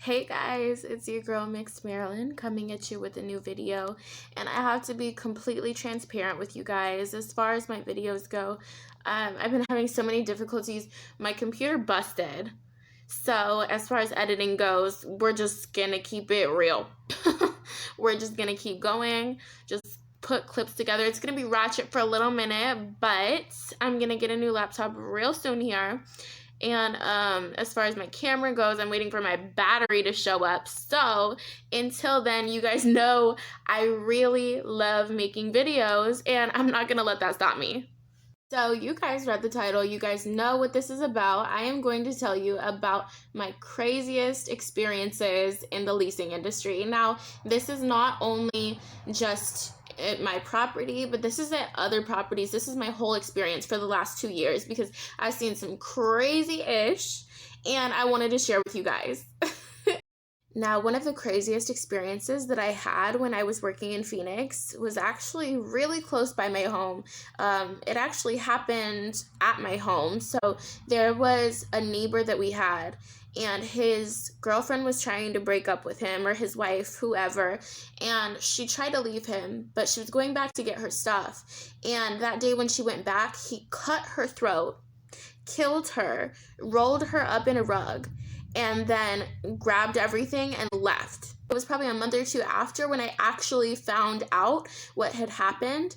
Hey guys, it's your girl Mixed Marilyn coming at you with a new video, and I have to be completely transparent with you guys as far as my videos go. I've been having so many difficulties. My computer busted, so as far as editing goes, we're just gonna keep it real. We're just gonna keep going, just put clips together. It's gonna be ratchet for a little minute, but I'm gonna get a new laptop real soon here. And as far as my camera goes, I'm waiting for my battery to show up. So until then, you guys know I really love making videos, and I'm not gonna let that stop me. So you guys read the title, you guys know what this is about. I am going to tell you about my craziest experiences in the leasing industry. Now, this is not only just at my property, but this is at other properties. This is my whole experience for the last 2 years because I've seen some crazy-ish, and I wanted to share with you guys. Now, one of the craziest experiences that I had when I was working in Phoenix was actually really close by my home. It actually happened at my home. So there was a neighbor that we had, and his girlfriend was trying to break up with him, or his wife, whoever, and she tried to leave him, but she was going back to get her stuff. And that day when she went back, he cut her throat, killed her, rolled her up in a rug, and then grabbed everything and left. It was probably a month or two after when I actually found out what had happened,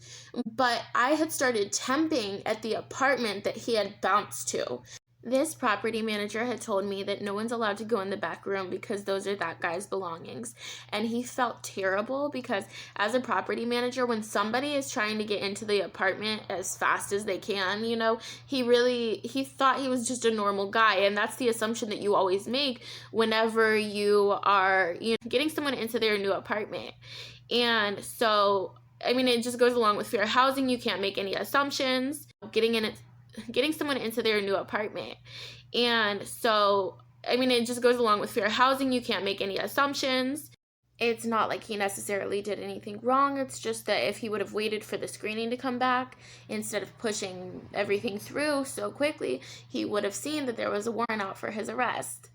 but I had started temping at the apartment that he had bounced to. This property manager had told me that no one's allowed to go in the back room because those are that guy's belongings. And he felt terrible because as a property manager, when somebody is trying to get into the apartment as fast as they can, he thought he was just a normal guy. And that's the assumption that you always make whenever you are, getting someone into their new apartment. And so, it just goes along with fair housing. You can't make any assumptions. Getting someone into their new apartment. And so, it just goes along with fair housing. You can't make any assumptions. It's not like he necessarily did anything wrong. It's just that if he would have waited for the screening to come back instead of pushing everything through so quickly, he would have seen that there was a warrant out for his arrest.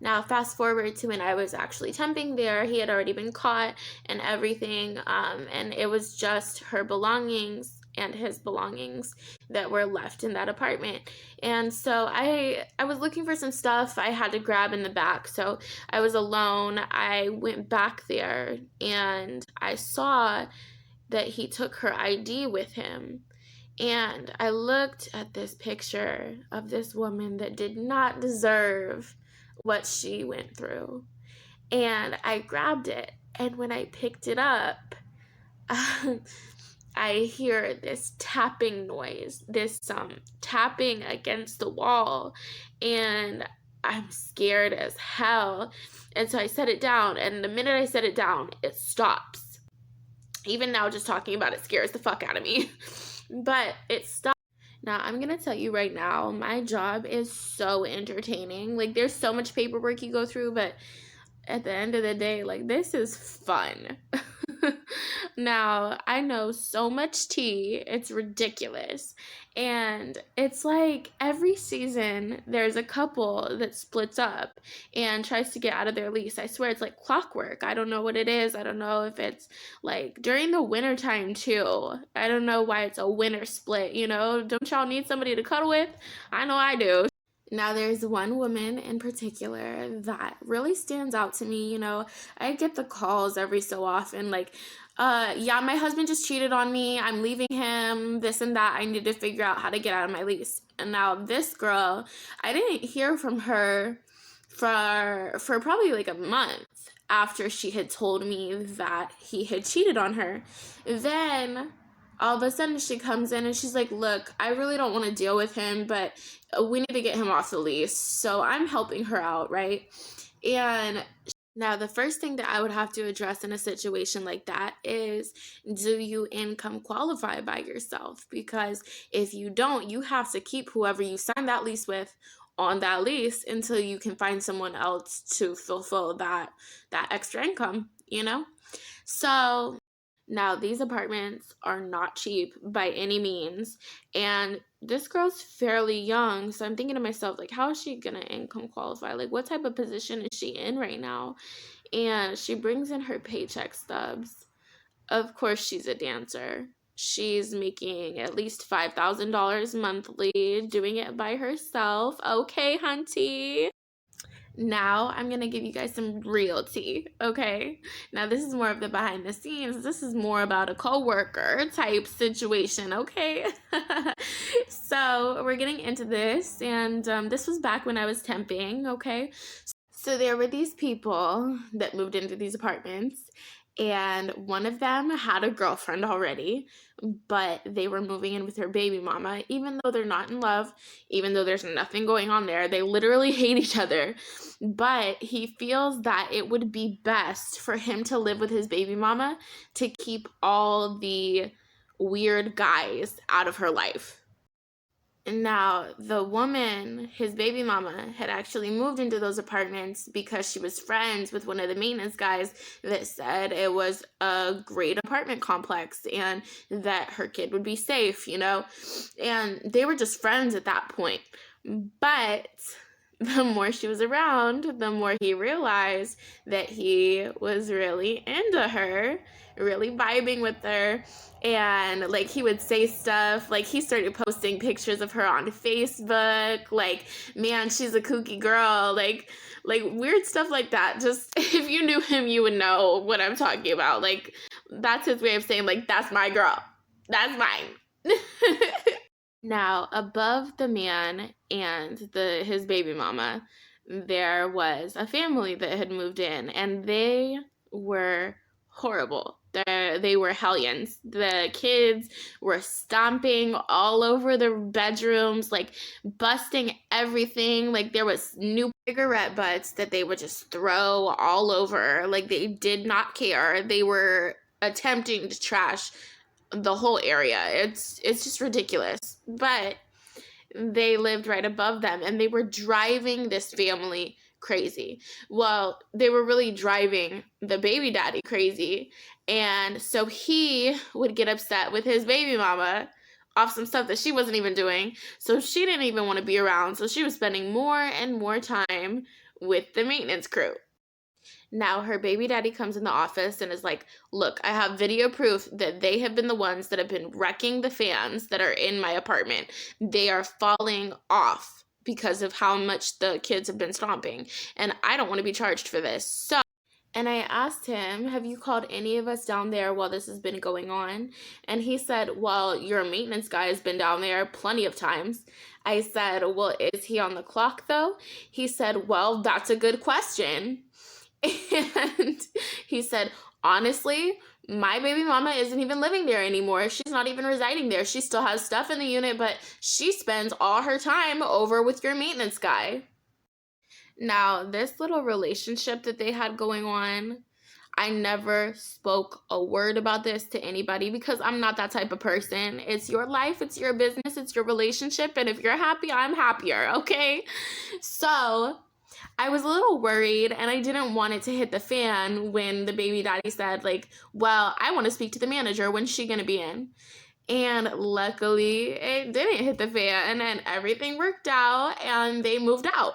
Now, fast forward to when I was actually temping there, he had already been caught and everything, and it was just her belongings and his belongings that were left in that apartment. And so I was looking for some stuff I had to grab in the back. So I was alone. I went back there and I saw that he took her ID with him. And I looked at this picture of this woman that did not deserve what she went through. And I grabbed it. And when I picked it up, I hear this tapping noise, this tapping against the wall, and I'm scared as hell. And so I set it down, and the minute I set it down, it stops. Even now, just talking about it scares the fuck out of me. But it stopped. Now, I'm going to tell you right now, my job is so entertaining. Like, there's so much paperwork you go through, but at the end of the day, this is fun. Now, I know so much tea, it's ridiculous. And it's like every season there's a couple that splits up and tries to get out of their lease. I swear it's like clockwork. I don't know what it is. I don't know if it's like during the winter time too. I don't know why it's a winter split, Don't y'all need somebody to cuddle with? I know I do. Now, there's one woman in particular that really stands out to me. I get the calls every so often, yeah, my husband just cheated on me. I'm leaving him, this and that. I need to figure out how to get out of my lease. And now this girl, I didn't hear from her for probably like a month after she had told me that he had cheated on her. Then all of a sudden she comes in and she's like, look, I really don't want to deal with him, but we need to get him off the lease. So I'm helping her out, right? And now the first thing that I would have to address in a situation like that is, do you income qualify by yourself? Because if you don't, you have to keep whoever you sign that lease with on that lease until you can find someone else to fulfill that extra income, So now, these apartments are not cheap by any means, and this girl's fairly young, so I'm thinking to myself, like, how is she gonna income qualify? Like, what type of position is she in right now? And she brings in her paycheck stubs. Of course, she's a dancer. She's making at least $5,000 monthly, doing it by herself. Okay, hunty. Now I'm gonna give you guys some real tea, okay? Now this is more of the behind the scenes. This is more about a coworker type situation, okay? So we're getting into this, and this was back when I was temping, okay? So there were these people that moved into these apartments, and one of them had a girlfriend already, but they were moving in with her baby mama, even though they're not in love, even though there's nothing going on there. They literally hate each other. But he feels that it would be best for him to live with his baby mama to keep all the weird guys out of her life. Now, the woman, his baby mama, had actually moved into those apartments because she was friends with one of the maintenance guys that said it was a great apartment complex and that her kid would be safe, you know? And they were just friends at that point. But the more she was around, the more he realized that he was really into her, really vibing with her. And like he would say stuff, like he started posting pictures of her on Facebook, like, man, she's a kooky girl, like weird stuff like that. Just if you knew him, you would know what I'm talking about. Like, that's his way of saying, like, that's my girl, that's mine. Now, above the man and his baby mama, there was a family that had moved in, and they were horrible. They were hellions. The kids were stomping all over the bedrooms, like busting everything. Like there was new cigarette butts that they would just throw all over. Like they did not care. They were attempting to trash the whole area. It's just ridiculous. But they lived right above them, and they were driving this family crazy. Well, they were really driving the baby daddy crazy. And so he would get upset with his baby mama off some stuff that she wasn't even doing. So she didn't even want to be around. So she was spending more and more time with the maintenance crew. Now her baby daddy comes in the office and is like, look, I have video proof that they have been the ones that have been wrecking the fans that are in my apartment. They are falling off because of how much the kids have been stomping. And I don't want to be charged for this. So, and I asked him, have you called any of us down there while this has been going on? And he said, well, your maintenance guy has been down there plenty of times. I said, well, is he on the clock though? He said, well, that's a good question. And he said, honestly, my baby mama isn't even living there anymore. She's not even residing there. She still has stuff in the unit, but she spends all her time over with your maintenance guy. Now, this little relationship that they had going on, I never spoke a word about this to anybody because I'm not that type of person. It's your life, it's your business, it's your relationship, and if you're happy, I'm happier, okay? So I was a little worried, and I didn't want it to hit the fan when the baby daddy said, like, well, I want to speak to the manager. When's she going to be in? And luckily, it didn't hit the fan, and everything worked out, and they moved out.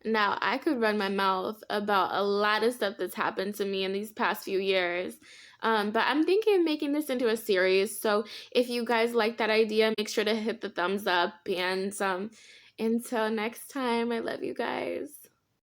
Now, I could run my mouth about a lot of stuff that's happened to me in these past few years. But I'm thinking of making this into a series. So if you guys like that idea, make sure to hit the thumbs up. And until next time, I love you guys.